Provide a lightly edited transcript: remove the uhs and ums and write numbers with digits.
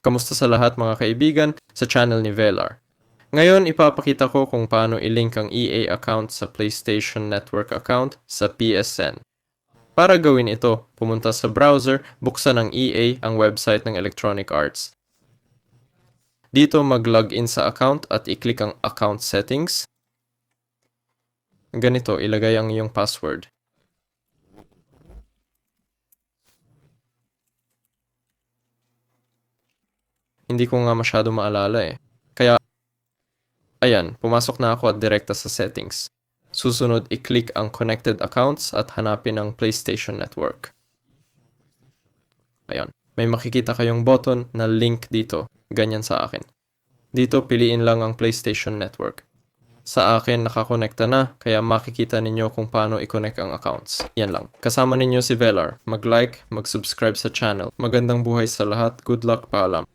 Kamusta sa lahat mga kaibigan sa channel ni Velar. Ngayon ipapakita ko kung paano i-link ang EA account sa PlayStation Network account sa PSN. Para gawin ito, pumunta sa browser, buksan ng EA ang website ng Electronic Arts. Dito mag-login sa account at i-click ang account settings. Ganito, ilagay ang iyong password. Hindi ko nga masyado maalala eh. Kaya, ayan, pumasok na ako at direkta sa settings. Susunod, i-click ang connected accounts at hanapin ang PlayStation Network. Ayan, may makikita kayong button na link dito, ganyan sa akin. Dito, piliin lang ang PlayStation Network. Sa akin, nakakonekta na, kaya makikita ninyo kung paano i-connect ang accounts. Yan lang. Kasama ninyo si Velar. Mag-like, mag-subscribe sa channel. Magandang buhay sa lahat. Good luck, paalam.